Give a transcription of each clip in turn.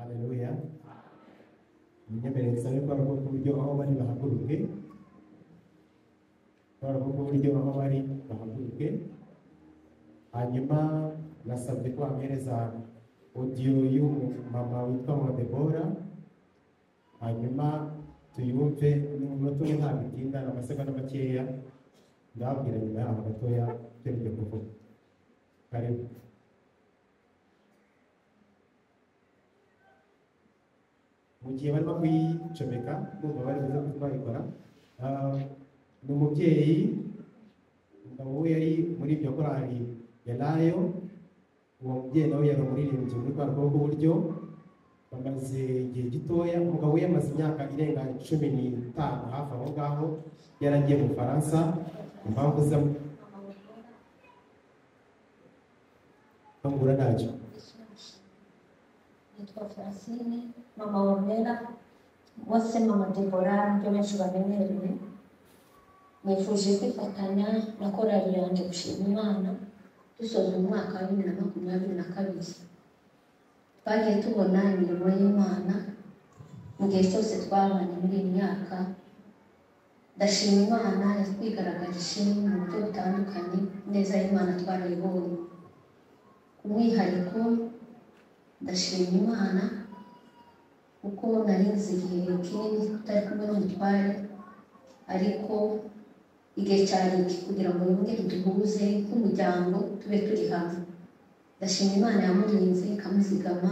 Haleluya. Munyemerere sabe ko ariko buryo aho bari bahaguruke. Ariko buryo aho bari bahaguruke. Hanyuma nasabye ko amereza audio y'umama witwa Modebora. Hanyuma tuyumve n'umunota umwe nta bitinda n'amasegonda makeya. Ndabwira nyuma yaho gatoya tujye kuvuga. Karibu. Mu gihe barimo kuyicomeka ndumva bari buze kutwayikora. Ni umubyeyi, umugabo we yari muri ibyo korali Yelayo. Uwo mubyeyi nawe yari umuririmbyi muri kwa rwego buryo bamaze igihe gitoya. Umugabo we yamaze imyaka irenga 15 hafi aho ngaho, yaragiye mu Faransa impamvu ze ngura nacyo. Nitwa Francine, mama Wamera, wase mama Deborah, nibyo benshi bamenyereye. Nifuje kwifatanya na korali yanjye gushima Imana dusoza umwaka wa 2022. Twagiye tubona imirimo y'Imana mu gihe cyose twabanye muri iyi myaka. Ndashima Imana yatwigaragarije mu buryo butandukanye, neza y'Imana twarayibonye. Umwihariko ndashima Imana kuko narinze igihe kinini tutari kumwe n'umutware, ariko igihe cyari kugira ngo yongere duhuze nk'umuryango tube turi hamwe. Ndashima Imana yamurinze ikamuzigama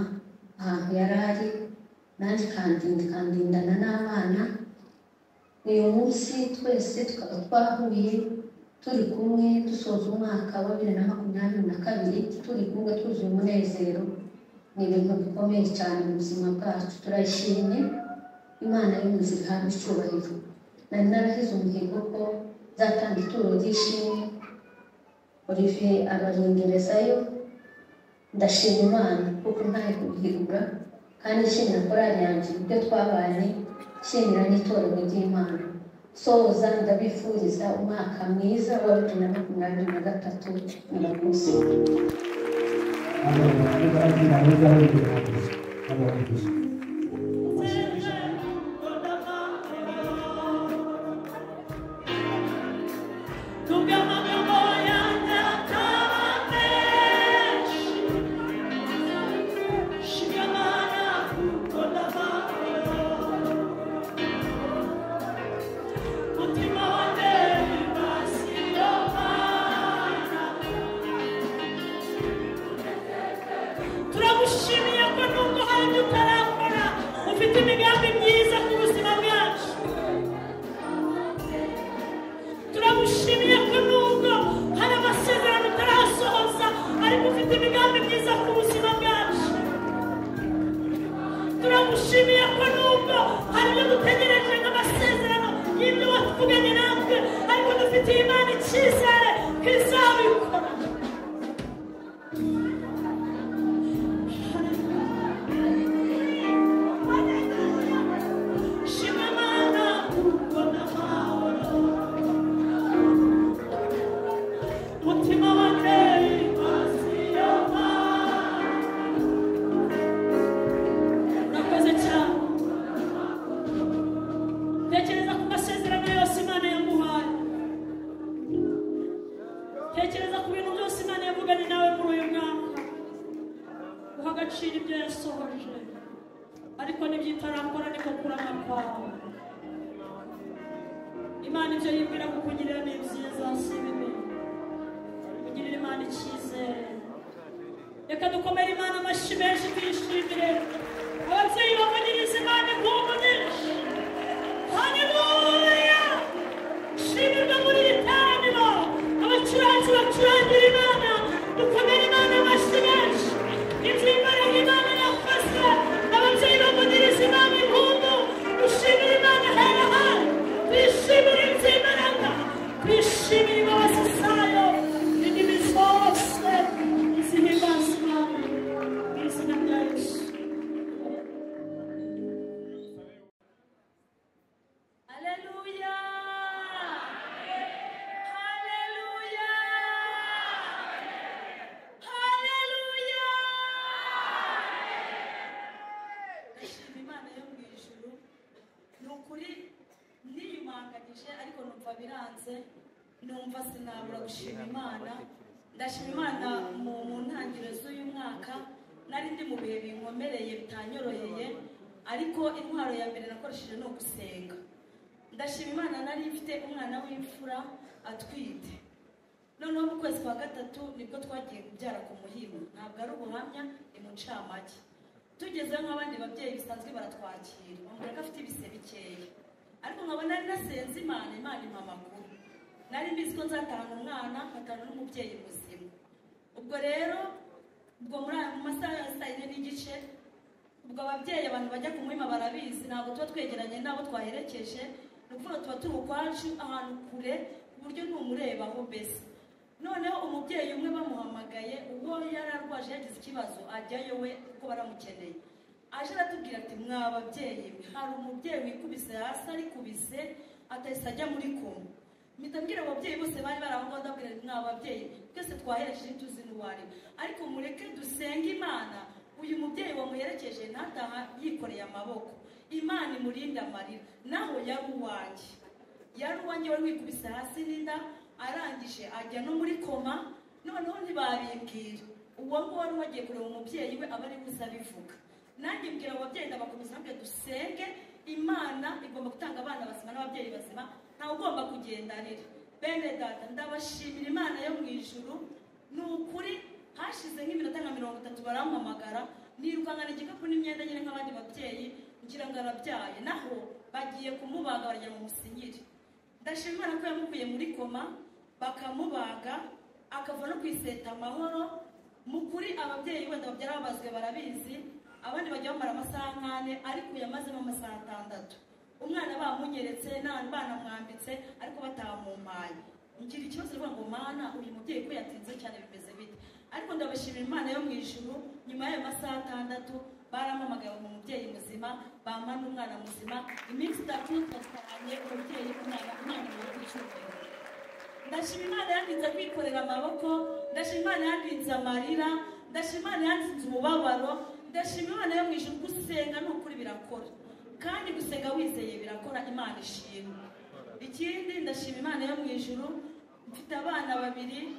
ahantu yari ari, nanjye kandindana n'abana. Uyu munsi twese tukaba twahuye turi kumwe dusoza umwaka wa 2022 turi kumwe twuzuye umunezero. Ni ibintu bikomeye cyane mu buzima bwacu. Turayishimye Imana y'umuzika n'icyubahiro. Nari narahize umuhigo ko nzatanga ituro ry'ishimwe, Olivier abaringerezayo. Ndashima Imana kuko ntaye kubihigura, kandi nshimira korali yanjye ibyo twabanye, nshimira n'itorero ry'Imana. Soza ndabifuriza umwaka mwiza wa 2023 murakoze. Yes. ukuri niyumanganyije ariko numva biranze, numva sinabura gushima Imana. Ndashima Imana mu ntangiriro z'uyu mwaka nari ndi mu bihe binkomereye bitanyoroheye, ariko intwaro ya mbere nakoresheje no gusenga. Ndashima Imana nari mfite umwana w'imfura atwite, noneho mu kwezi kwa gatatu nibwo twagiye kubyara ku Muhima. Ntabwo ari ubuhamya, ni mu ncamake. Tugeze nk'abandi babyeyi bisanzwe baratwakira, bamubwira ko afite ibise bikeya, ariko nkabona nari nasenze Imana impa amakuru. Nari mbizi ko nzatahana umwana nkatahana n'umubyeyi muzima. Ubwo rero mu masaha ya saa yine n'igice, ubwo ababyeyi abantu bajya ku Muhima barabizi, ntabwo tuba twegeranye n'abo twaherekeje, ni ukuvuga tuba turi ukwacu ahantu kure ku buryo ntumurebaho mbese. Noneho umubyeyi umwe bamuhamagaye, uwo yari arwaje yagize ikibazo ajyayo we kuko baramukeneye. Aje aratubwira ati mwa babyeyi, hari umubyeyi wikubise hasi arikubise atahise ajya muri koma. Mpita mbwira ababyeyi bose bari bari aho ngaho, ndabwira mwa babyeyi twese twaherekeje tuzi n'uwari, ariko mureke dusenge Imana uyu mubyeyi wamuherekeje ntataha yikoreye amaboko. Imana imurinde amarira. Naho yari uwanjye wari wikubise hasi n'inda, arangije ajya no muri koma. Noneho ntibabimbwira, uwo nguwo wari wagiye kureba umubyeyi we aba ari gusa bivuga. Nanjye mbwira ababyeyi ndabakomeza nabwe dusenge Imana igomba gutanga abana bazima n'ababyeyi bazima, ntawe ugomba kugenda arira. Bene data, ndabashimira Imana yo mu ijuru. Ni ukuri hashize nk'iminota nka 30 barampamagara, nirukankana igikapu n'imyenda nyine nk'abandi babyeyi, ngira ngo arabyaye. Naho bagiye kumubaga barajya mu musinyiri. Ndashima Imana ko yamukuye muri koma bakamubaga akava no kwiseta amahoro. Mukuri ababyeyi wenda babyara babazwe barabizi, abandi bajya bamara amasaha 4 ariko yamazemo amasaha 6. Umwana bamunyeretse bana mwambitse ariko batamumpaye. Ngira ikibazo rwa ngo Mana uyu mubyeyi ko yatinze cyane bimeze bite, ariko ndabashimira Imana yo mu ijuru. Nyuma y'ayo masaha 6 barampamagaye mu mubyeyi muzima, bampa n'umwana muzima. Iminsi 3 twasaranye umubyeyi umwana mu cyumweru. Ndashima Imana yandinze kwikorera amaboko, ndashima Imana yandinze amarira, ndashima Imana yandinze umubabaro. Ndashima Imana yo mu ijuru. Gusenga n'ukuri birakora, kandi gusenga wizeye birakora. Imana ishimwe. Ikindi ndashima Imana yo mu ijuru, mfite abana 2,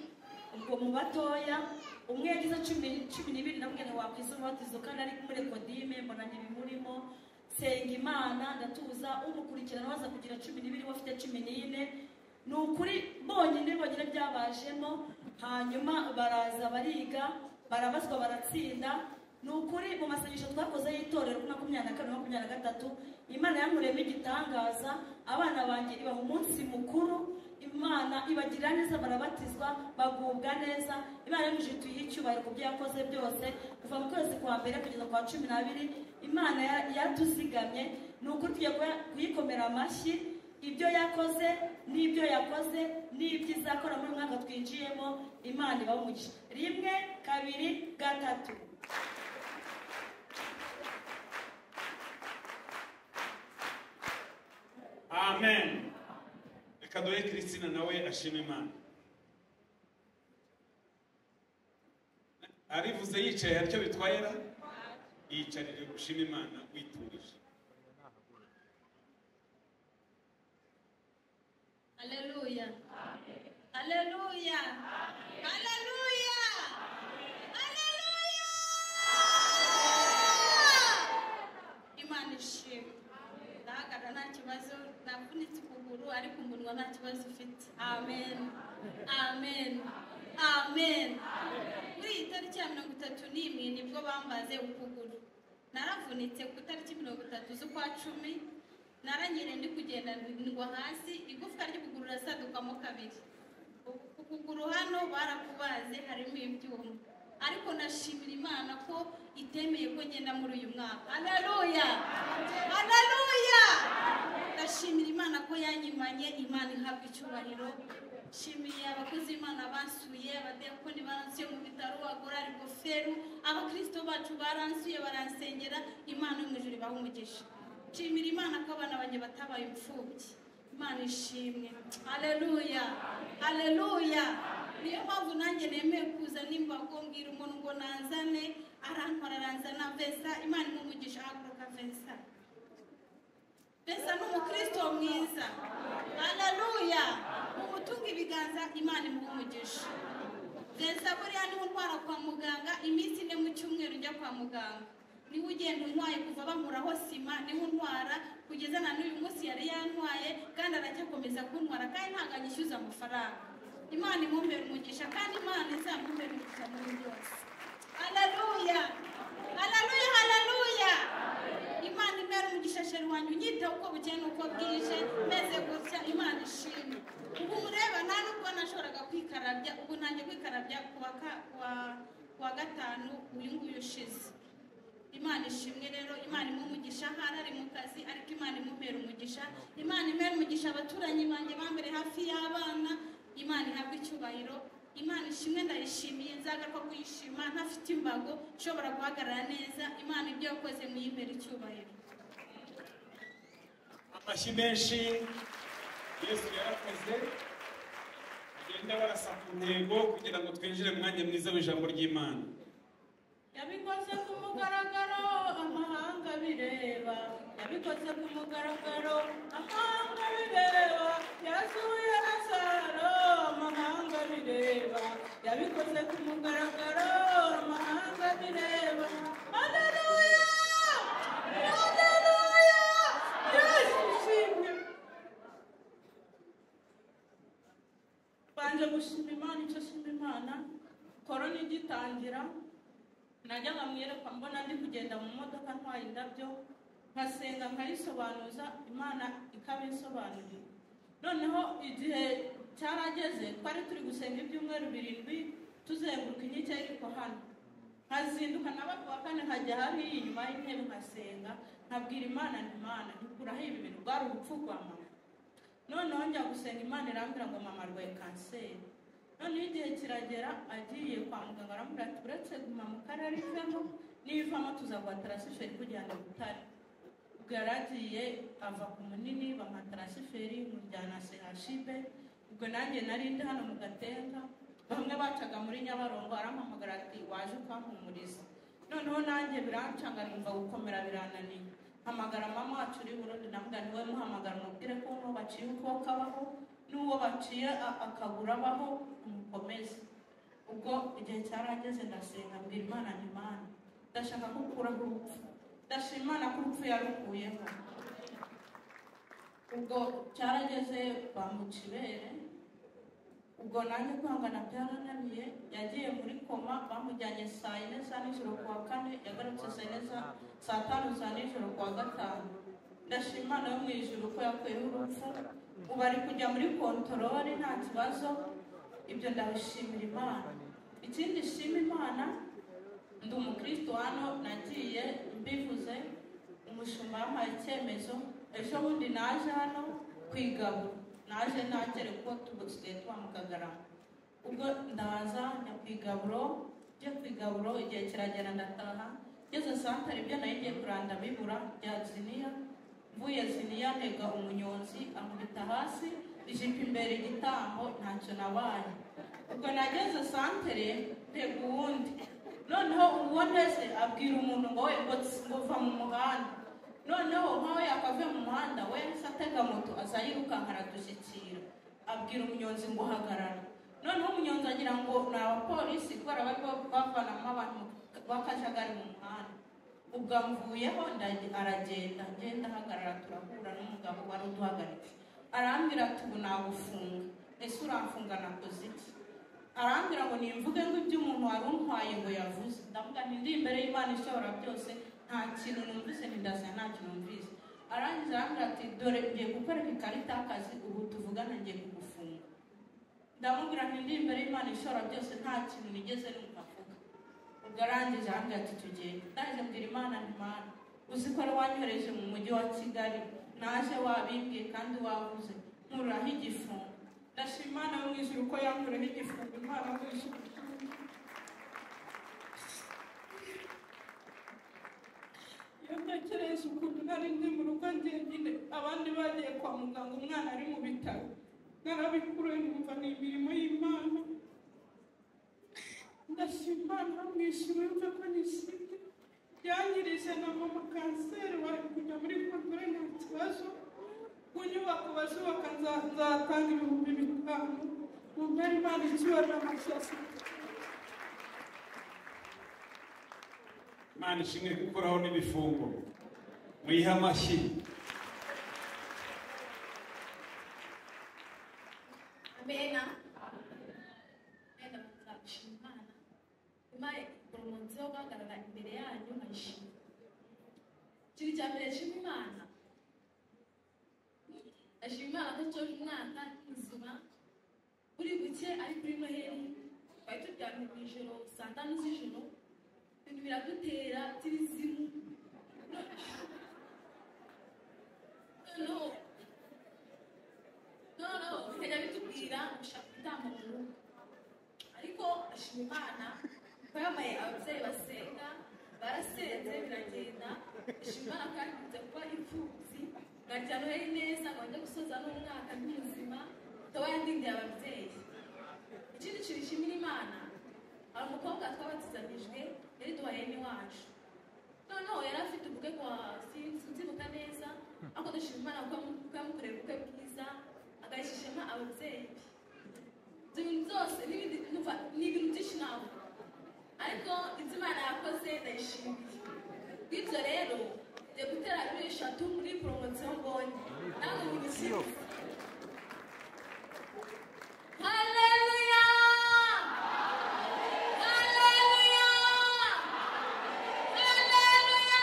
ubwo mu batoya umwe yagize 12 nabwene wakwiza umubatizo kandi ari muri Kodime, mbona ntibimurimo. Senga Imana ndatuza, umukurikirana waza kugira 12 wafite 14. Ni ukuri bonyine byabajemo, hanyuma baraza bariga barabazwa baratsinda. Ni ukuri mu masengesho twakoze y'itorero 22-23 Imana yankuremo igitangaza. Abana banjye ibaha umunsi mukuru, Imana ibagirira neza, barabatizwa bagubwa neza. Imana yamuje tuyihe icyubahiro ku byo yakoze byose kuva mu kwezi kwa mbere kugeza kwa 12. Imana yatuzigamye. Ni ukuri tugiye kuyikomera amashyi. Ibyo yakoze n'ibyo yakoze n'ibyo izakora muri mwaka twinjiyemo, Imana ibahe umugisha. 1, 2, 3. Amen. Reka duhe Christina nawe ashima Imana. Arivuze yicaye haricyo bitwayera, yicarire gushima Imana witurije. Haleluya. Haleluya. Haleluya. Haleluya. Imana ishimwe. Ndahagara nta kibazo, navunitse ukuguru ariko umunwa nta kibazo ufite. Amen. Amen. Amen. Kuri itariki ya 31 nibwo bambaze ukuguru. Naravunitse ku itariki 30 z'ukwa 10. Naranyire ndi kugenda ngwa hasi, igufwa ry'ukuguru rasadukamo 2. Ukuguru hano barakubaze harimo ibyuma, ariko nashimira Imana ko itemeye ko ngenda muri uyu mwaka. Haleluya. Haleluya. Ndashimira Imana ko yanyimanye. Imana ihabwa icyubahiro. Shimiye abakozi Imana basuye, abadiyakoni baransuye mu bitaro, agorari goferu, abakristo bacu baransuye baransengera. Imana yo mu ijuru ibahe umugisha. Shimira Imana ko abana banjye batabaye imfubyi. Imana ishimwe. Haleluya. Haleluya. Niyo mpamvu nanjye nemeye kuza nimbago mbwira umuntu ngo nanzane, arantwara aranzana Vesa. Imana imumugisha haguruka Vesa. Pesa n'umukristo mwiza. Haleluya. Umutunga ibiganza Imana imumugisha. Pesa buriya ni untwara kwa muganga iminsi ine mu cyumweru njya kwa muganga. Niwe ugenda untwaye kuva bamuraho sima, niwe untwara kugeza na n'uyu munsi yari yantwaye kandi aracyakomeza kuntwara kandi ntabwo anyishyuza amafaranga. Imana imumbere umugisha kandi Imana izamumbere umugisha muri byose. Haleluya. Haleluya, haleluya. Imana imere umugisha sheri wanyu nyita uko bukeye nuko bwije meze gutya Imana ishimwe. Ubu mureba nta nubwo nashoboraga kwikarabya, ubu nanjye kwikarabya kuwa gatanu uyu nguyu ushize. Imana ishimwe rero, Imana imumugisha harari mu kazi ariko Imana imumera umugisha. Imana imera umugisha abaturanyi banjye bambere hafi y'abana. Imana ihabwe icyubahiro. Imana ishimwe ndayishimiye nzagaruka kuyishima ntafite imbago nshobora guhagarara neza. Imana ibyo yakoze muyimbere icyubahiro. Amashyi menshi Yesu yarakoze. Agenda barasa ku ntego kugira ngo twinjire mu mwanya mwiza w'ijambo ry'Imana. Yabikoze ku mugaragaro amahanga bireba. Yabikoze ku mugaragaro amahanga bireba. Yasuye Lazaro amahanga bireba. Yabikoze ku mugaragaro amahanga bireba. Haleluya! Haleluya! Yesu shimwe. Banje gushima Imana, icyo shima Imana. Korona igitangira najyaga mwirekwa mbona ndi kugenda mu modoka ntwaye indabyo nkasenga nkayisobanuza Imana ikabinsobanurira. Noneho igihe cyarageze twari turi gusenga ibyumweru 7 tuzenguruka inyike ariko hano nkazinduka n'abakwa kane nkajya hari inyuma y'intebe nkasenga nkabwira Imana Imana dukuraho ibi bintu bwari urupfu rwa mama. Noneho njya gusenga Imana irambwira ngo mama arwaye kanseri. Noneho igihe kiragera agiye kwa muganga aramubwira ati uretse guma mu karere ivemo nivamo tuzaguha transfert kujyana Butare. Ubwo yaragiye ava ku munini bamuha transfert mujyana CHB. Ubwo nanjye nari ndi hano mu Gatenga bamwe bacaga muri Nyabarongo arampamagara ati waje ukampumuriza. Noneho nanjye birancanga numva gukomera birananiye. Hamagara mama wacu uri Burundi namubwira niwe muhamagara mubwire ko uno baciye uko kabaho n'uwo baciye akagura baho umukomeze. Ubwo igihe cyarageze ndasenga mbwira Imana Imana ndashaka gukuraho urupfu. Ndashima Imana ko urupfu yarukuyeho. Ubwo cyarageze bamucibere. Ubwo nanjye kwangana byarananiye yagiye muri koma bamujyanye saa 4 za nijoro kuwa kane yagarutse saa 5 za nijoro kuwa gatanu. Ndashima Imana yo mu ijuru ko yakuyeho urupfu. Ubu ari kujya muri kontorori nta kibazo. Ibyo ndabishimira Imana. Ikindi shima Imana ndi umukristo hano nagiye mbivuze umushumba yampaye icyemezo. Ejo bundi naje hano kwigabura naje nagere ko tubusigaye twamukagarama. Ubwo ndaza njya kwigaburo njye kwigaburo igihe kiragera ndataha ngeze santere ibyo nayo ngiye kuranda bibura bya ziniya. Mvuye ziniya ntega umunyonzi amubita hasi ijipo imbere igitambo ntacyo nabaye. Ubwo nageze santere ntega uwundi. Noneho uwo ndetse abwira umuntu ngo we ngo va mu muhanda. Noneho nkaho yakavuye mu muhanda we satega moto azayirukanka aradushyikira abwira umunyonzi ngo hagarara. Noneho umunyonzi agira ngo ni abapolisi kubera bari bavanamo abantu bakajagari mu muhanda. Ubwo amvuyeho aragenda ngenda ahagarara turahura n'umugabo wari uduhagaritse. Arambwira ati ubu nagufunga. Ese uramfunga nakoze iki? Arambwira ngo nimvuge ngo ibyo umuntu wari untwaye ngo yavuze. Ndavuga nti ndi imbere y'Imana ishobora byose nta kintu numvise ndasa nta kintu numvise. Arangiza arambwira ati dore ngiye gukwereka ikarita y'akazi ubu tuvugana ngiye kugufunga. Ndamubwira nti ndi imbere y'Imana ishobora byose nta kintu nigeze numva avuga. Ubwo arangije arambwira ati tugende. Ndaje mbwira Imana Imana uzi ko wanyohereje mu mujyi wa Kigali naje wabimbwiye kandi wavuze nkuraho igifungo. Ndashima Imana yo mu ijuru ko yankuraho igifungo. Imana mu ijuru ntekereza ukuntu nari ndi mu rugo njyenyine abandi bagiye kwa muganga umwana ari mu bitaro narabikuruye numva ni imirimo y'Imana. Ndashima Imana mu ijuru yumve ko nishimye yanyirije na mama kanseri wari kujya muri kontorori nta kibazo. kunyubako bazubaka nzatanga 5,000 mumere Imana icyubahiro n'amashyi. Imana ishimwe gukuraho n'ibifungo muyiha amashyi. Amena nzashima Imana imaye poromosiyo ugahagarara imbere yanyu nkayishima. Ikintu cya mbere nshima Imana, ndashima Imana ko nsoje umwaka muzima buri buke ari kuri Noheli twari turyamye mu ijoro saa 5 z'ijoro ibintu biradutera by'ibizimu. No, bikajya bitubwira gushaka gutamba mu rugo, ariko ashima Imana ko yamaye ababyeyi basenga barasenze biragenda. Ashima Imana kandi nze kuba imfubyi ngarya Noheli neza ngo njye gusoza n'umwaka ndi muzima ikaba yandindiye ababyeyi. Ikindi kintu nshimira Imana, hari umukobwa twabatizanijwe yari duhaye n'iwacu, noneho yari afite ubukwe kwa sinzibuka neza, ariko dushima Imana ko yamukoreye ubukwe bwiza agahishishema ababyeyi. Ibyo bintu byose ni ibintu byinshi navuga, ariko ibyo Imana yakoze ndayishimiye. Bityo rero ngiye gutera 3 muri poromosiyo mbonye nawe mubishyize. Haleluya! Haleluya! Haleluya!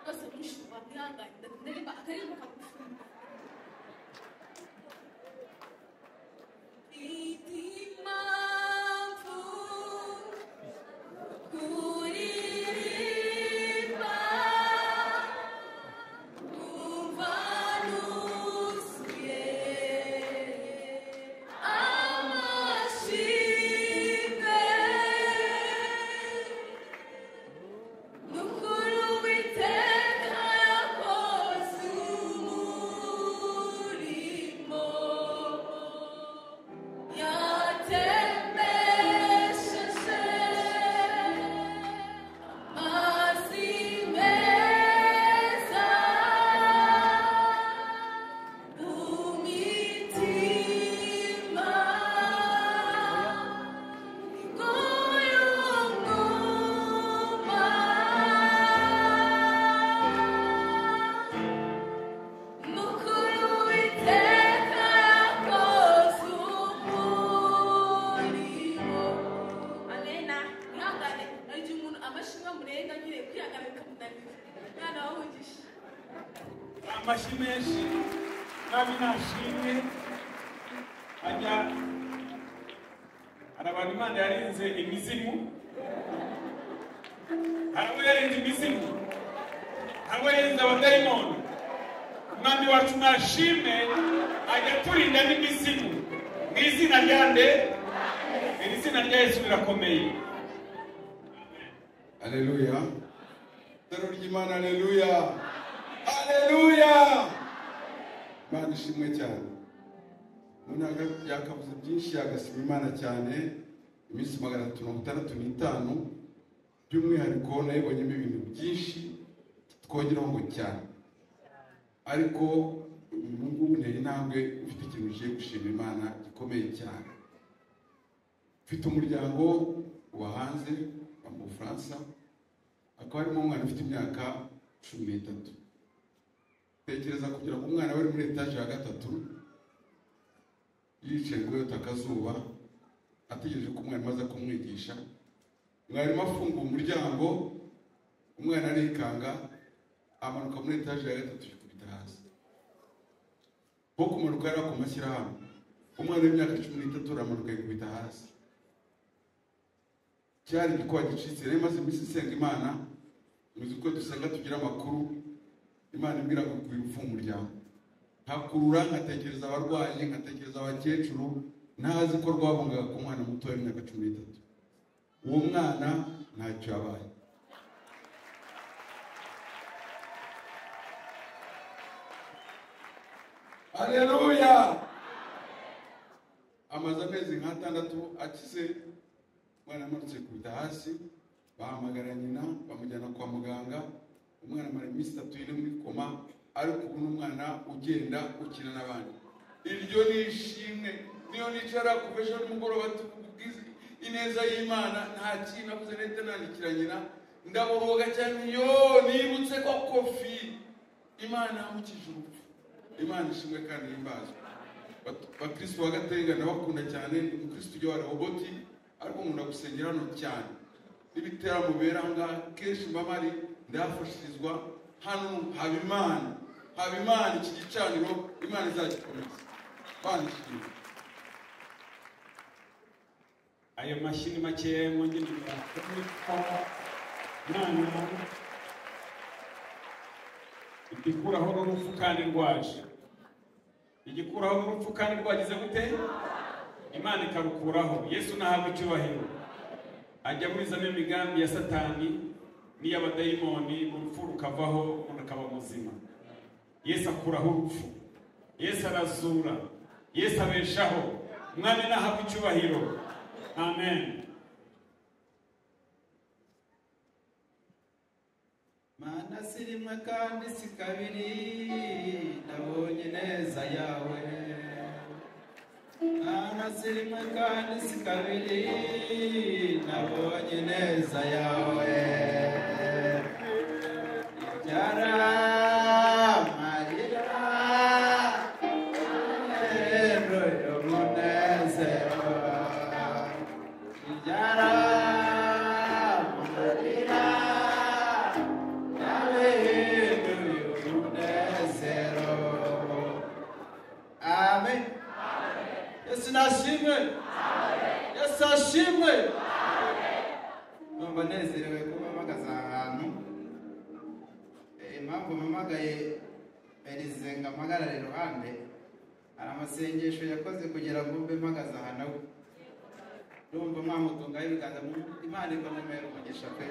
Bose mushumba mwihangane ndaririmba akaririmbo kagufunga. Amashyi menshi nabi nashimwe. Ajya hari abantu Imana yarinze imizimu, hari abo yarinze imizimu, hari abo yarinze abadayimoni. Umwami wacu nashime ajya turinda n'imizimu mu izina rya nde, mu izina rya Yesu birakomeye. Haleluya. Taro ry'Imana, haleluya. Haleluya. Imana ishimwe cyane. Umuntu yakavuze byinshi yagasima Imana cyane. Iminsi 365 by'umwihariko nayibonyemo ibintu byinshi twongeraho ngo cyane. Ariko ubu nteye intambwe ufite ikintu ugiye gushima Imana gikomeye cyane. Ufite umuryango wa hanze mu Bufaransa, akaba arimo umwana ufite imyaka 13. Tekereza kugira ngo umwana bari muri etaje ya 3 yicaye ngo yota akazuba ategereje ko umwana maze kumwigisha. Mwarimu afunga umuryango, umwana arikanga amanuka muri etaje ya 3 yikubita hasi. Bo kumanuka yari akumashyira hamwe. Umwana w'imyaka 13 aramanuka yikubita hasi. Cyari gikwa gicitse rero maze iminsi senga Imana, muzi ko dusenga tugira amakuru. Imana imbwira ngo kwirufa umuryango, ntakurura nkatekereza abarwayi, nkatekereza abakecuru, ntazi ko rwabungaga ku mwana muto w'imyaka 13. Uwo mwana ntacyo yabaye. Haleluya. Amaze amezi nka 6 akize, umwana amanutse kubita hasi, bahamagara nyina bamujyana kwa muganga. Umwana amara iminsi 3 iri muri koma, ariko ubu n'umwana ugenda ukina n'abandi. Iryo ni ishimwe. Niyo nicara kuva ejo nimugoroba tubwize ineza y'Imana, nta kintu navuze leta nandikira nyina ndaboroga cyane yo nibutse ko Kofi Imana yamukije urupfu. Imana ishimwe kandi himbazwe. Bakristo wa Gatenga ndabakunda cyane, umukristo ujya wa Roboti, ariko nkunda gusengera hano cyane. N'ibitera mubera ngaha kenshi mbamari ndafashirizwa hano. haba Imana iki gicaniro Imana izagikomeza. Bandikira ayo mashini make mwongene Imana igikuraho n'urupfu kandi rwaje. Igikuraho n'urupfu kandi rwagize gute? Imana ikarukuraho. Yesu nahabwa icyubahiro. Ajya burizamo imigambi ya Satani n'iy'abadayimoni, urupfu rukavaho umuntu akaba muzima. Yesu akuraho urupfu. Yesu arazura. Yesu abeshaho. Umwami nahabwa icyubahiro. Amen. Mana si rimwe kandi si kabiri, nabonye neza yawe. Mana si rimwe kandi si kabiri, nabonye neza yawe. Ibyara amarira, rero y'umunezero. Ibyara amarira, amen. Yesu nashimwe. Yesu ashimwe. Numva nezerewe kuba mpagaze ahantu. Impamvu mpamagaye Elize ngo mpagarare iruhande, hari amasengesho yakoze kugira ngo mbe mpagaze aha nawe. Ndumva mwamutungaho ibiganza, Imana ikomere umugisha pe.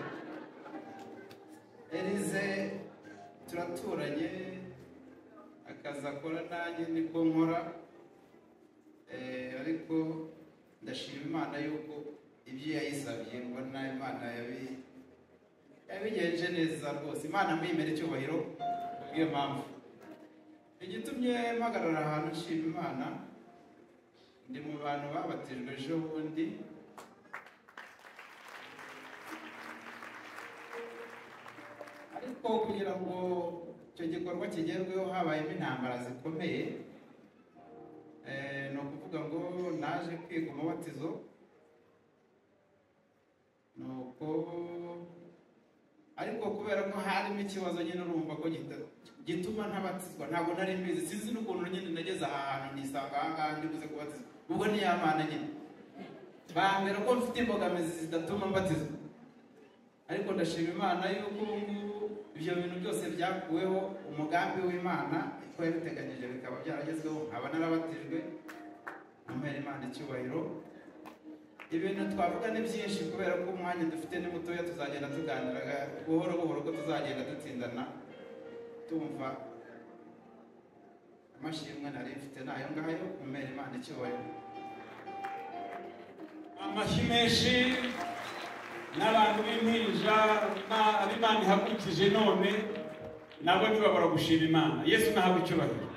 Elize turaturanye, akazi akora nanjye niko nkora, ariko ndashima Imana yuko ibyo yayisabye mbona Imana yabigenje neza rwose. Imana mwimere icyubahiro kubw'iyo mpamvu. Igitumye mpagarara ahantu nshima Imana, ndi mu bantu babatijwe ejo bundi. Ariko kugira ngo icyo gikorwa kigerweho habayemo intambara zikomeye, ni ukuvuga ngo naje kwiga umubatizo, nuko ariko kubera ko harimo ikibazo nyine urumva ko gituma ntabatizwa, ntabwo nari mbizi, sinzi n'ukuntu nyine nageze aha hantu nisanga aha ngaha ndibuze kubatizwa. Ubwo ni ya Mana nyine bambera ko mfite imbogamizi zidatuma mbatizwa, ariko ndashima Imana yuko ibyo bintu byose byakuweho. Umugambi w'Imana ko yabiteganyije bikaba byaragezweho, nkaba narabatijwe. Numere Imana icyubahiro. Ibintu twavuga ni byinshi kubera ko umwanya dufite ni mutoya, tuzagenda tuganira buhoro buhoro ko tuzagenda dutsindana tumva. Amashimwe nari mfite nayo ngayo. Numere Imana icyubahiro. Amashyi menshi n'abantu b'impinja ab'Imana ihagurukije none nabo ntibabura gushima Imana. Yesu nahabwa icyubahiro.